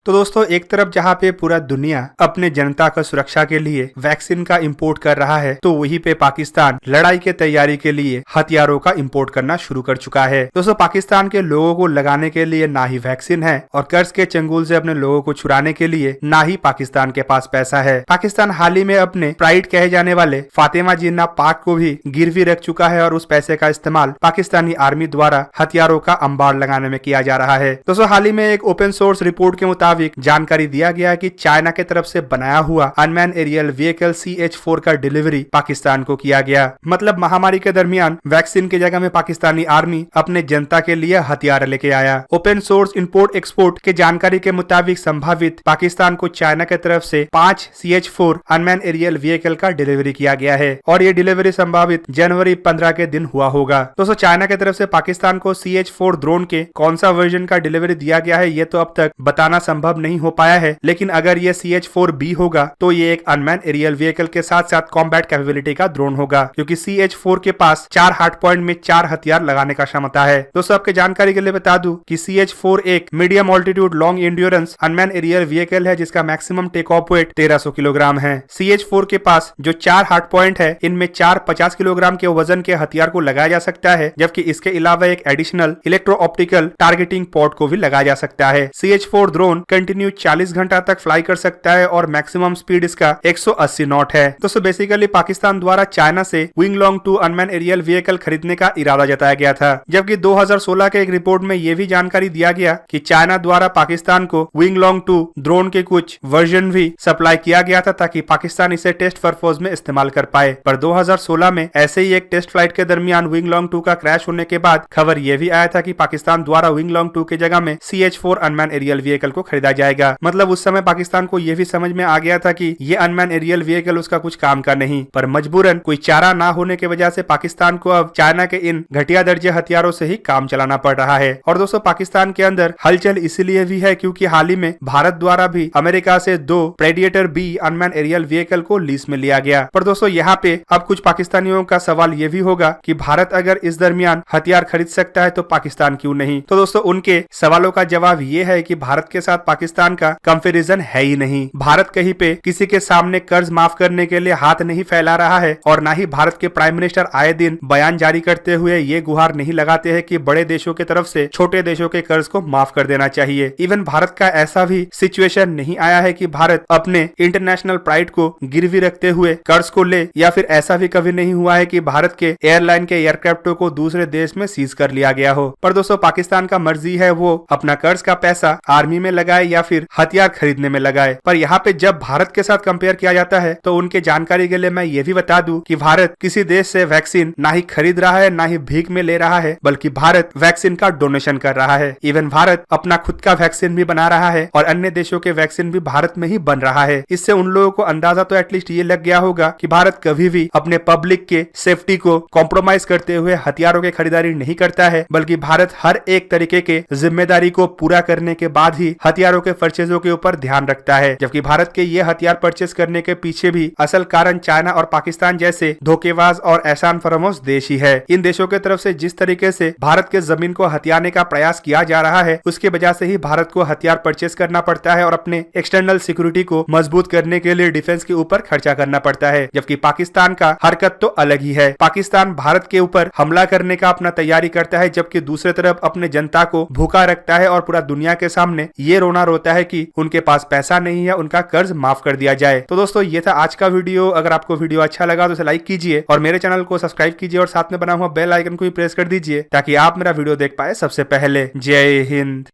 तो दोस्तों एक तरफ जहाँ पे पूरा दुनिया अपने जनता का सुरक्षा के लिए वैक्सीन का इंपोर्ट कर रहा है, तो वहीं पे पाकिस्तान लड़ाई के तैयारी के लिए हथियारों का इंपोर्ट करना शुरू कर चुका है। दोस्तों पाकिस्तान के लोगों को लगाने के लिए ना ही वैक्सीन है और कर्ज के चंगुल से अपने लोगों को छुड़ाने के लिए ना ही पाकिस्तान के पास पैसा है। पाकिस्तान हाल ही में अपने प्राइड कहे जाने वाले फातिमा जिन्ना पार्क को भी गिरवी रख चुका है और उस पैसे का इस्तेमाल पाकिस्तानी आर्मी द्वारा हथियारों का अंबार लगाने में किया जा रहा है। दोस्तों हाल ही में एक ओपन सोर्स रिपोर्ट के मुताबिक जानकारी दिया गया कि चाइना की तरफ से बनाया हुआ अनमैन एरियल व्हीकल CH-4 का डिलीवरी पाकिस्तान को किया गया। मतलब महामारी के दरमियान वैक्सीन की जगह में पाकिस्तानी आर्मी अपने जनता के लिए हथियार लेके आया। ओपन सोर्स इंपोर्ट एक्सपोर्ट के जानकारी के मुताबिक संभावित पाकिस्तान को चाइना की तरफ से 5 CH-4 अनमैन एरियल व्हीकल का डिलीवरी किया गया है और ये डिलीवरी संभावित जनवरी 15 के दिन हुआ होगा। दोस्तों चाइना की तरफ से पाकिस्तान को CH-4 ड्रोन के कौन सा वर्जन का डिलीवरी दिया गया है ये तो अब तक बताना संभव नहीं हो पाया है, लेकिन अगर ये CH-4B होगा तो ये एक अनमैन एरियल व्हीकल के साथ साथ कॉम्बैट कैपेबिलिटी का ड्रोन होगा, क्योंकि CH-4 के पास 4 हार्ड पॉइंट में 4 हथियार लगाने का क्षमता है। दोस्तों आपके जानकारी के लिए बता दूं कि CH-4 एक medium altitude long endurance unman aerial vehicle है जिसका maximum take off weight 1300 kilogram है। CH-4 के पास जो 4 हार्ड पॉइंट है इनमें 4 50 किलोग्राम के वजन के हथियार को लगाया जा सकता है, जबकि इसके अलावा एक additional electro optical targeting pod को भी लगाया जा सकता है। CH-4 ड्रोन कंटिन्यू 40 घंटा तक फ्लाई कर सकता है और मैक्सिमम स्पीड इसका 180 नॉट है। दोस्तों बेसिकली पाकिस्तान द्वारा चाइना से Wing Loong 2 unman aerial vehicle खरीदने का इरादा जताया गया था, जबकि 2016 के एक रिपोर्ट में यह भी जानकारी दिया गया कि चाइना द्वारा पाकिस्तान को विंग लॉन्ग 2 ड्रोन के कुछ वर्जन भी सप्लाई किया गया था ताकि पाकिस्तान इसे टेस्ट पर्पज में इस्तेमाल कर पाए। पर 2016 में ऐसे ही एक टेस्ट फ्लाइट के दरमियान विंग लॉन्ग 2 का क्रैश होने के बाद खबर यह भी आया था कि पाकिस्तान द्वारा विंग लॉन्ग 2 की जगह में CH-4 अनमैन एरियल व्हीकल को खरीदा जाएगा। मतलब उस समय पाकिस्तान को यह भी समझ में आ गया था कि ये अनमैन एरियल व्हीकल उसका कुछ काम का नहीं, पर मजबूरन कोई चारा ना होने की वजह से पाकिस्तान को अब चाइना के इन घटिया दर्जे हथियारों से ही काम चलाना पड़ रहा है। और दोस्तों पाकिस्तान के अंदर हलचल इसलिए भी है क्योंकि हाल ही में भारत द्वारा भी अमेरिका से 2 Predator B unman aerial vehicle को लीज में लिया गया। पर दोस्तों यहाँ पे अब कुछ पाकिस्तानियों का सवाल ये भी होगा कि भारत अगर इस दरमियान हथियार खरीद सकता है तो पाकिस्तान क्यों नहीं। तो दोस्तों उनके सवालों का जवाब ये है कि भारत के साथ पाकिस्तान का कंपैरिजन है ही नहीं। भारत कहीं पे किसी के सामने कर्ज माफ करने के लिए हाथ नहीं फैला रहा है और ना ही भारत के प्राइम मिनिस्टर आए दिन बयान जारी करते हुए ये गुहार नहीं लगाते हैं कि बड़े देशों की तरफ से छोटे देशों के कर्ज को माफ कर देना चाहिए। इवन भारत का ऐसा भी सिचुएशन नहीं आया है कि भारत अपने इंटरनेशनल प्राइड को गिरवी रखते हुए कर्ज को ले, या फिर ऐसा भी कभी नहीं हुआ है कि भारत के एयरलाइन के एयरक्राफ्टों को दूसरे देश में सीज कर लिया गया हो। पर दोस्तों पाकिस्तान का मर्जी है वो अपना कर्ज का पैसा आर्मी में लगाए या फिर हथियार खरीदने में लगाए। पर यहाँ पे जब भारत के साथ कंपेयर किया जाता है तो उनके जानकारी के लिए मैं ये भी बता दूं कि भारत किसी देश से वैक्सीन ना ही खरीद रहा है ना ही भीख में ले रहा है, बल्कि भारत वैक्सीन का डोनेशन कर रहा है। इवन भारत अपना खुद का वैक्सीन भी बना रहा है और अन्य देशों के वैक्सीन भी भारत में ही बन रहा है। इससे उन लोगों को अंदाजा तो एटलीस्ट ये लग गया होगा कि भारत कभी भी अपने पब्लिक के सेफ्टी को कॉम्प्रोमाइज करते हुए हथियारों की खरीदारी नहीं करता है, बल्कि भारत हर एक तरीके के जिम्मेदारी को पूरा करने के बाद ही हथियारों के परचेजों के ऊपर ध्यान रखता है। जबकि भारत के ये हथियार परचेज करने के पीछे भी असल कारण चाइना और पाकिस्तान जैसे धोखेबाज और एहसान फरामोश देश ही है। इन देशों की तरफ से जिस तरीके से भारत के जमीन को हथियाने का प्रयास किया जा रहा है उसकी वजह से ही भारत को हथियार परचेज करना पड़ता है और अपने एक्सटर्नल सिक्योरिटी को मजबूत करने के लिए डिफेंस के ऊपर खर्चा करना पड़ता है। जबकि पाकिस्तान का हरकत तो अलग ही है। पाकिस्तान भारत के ऊपर हमला करने का अपना तैयारी करता है, जबकि दूसरी तरफ अपने जनता को भूखा रखता है और पूरा दुनिया के सामने ये रोना रोता है कि उनके पास पैसा नहीं है, उनका कर्ज माफ कर दिया जाए। तो दोस्तों ये था आज का वीडियो। अगर आपको वीडियो अच्छा लगा तो इसे लाइक कीजिए और मेरे चैनल को सब्सक्राइब कीजिए और साथ में बना हुआ बेल आइकन को भी प्रेस कर दीजिए ताकि आप मेरा वीडियो देख पाए सबसे पहले। जय हिंद।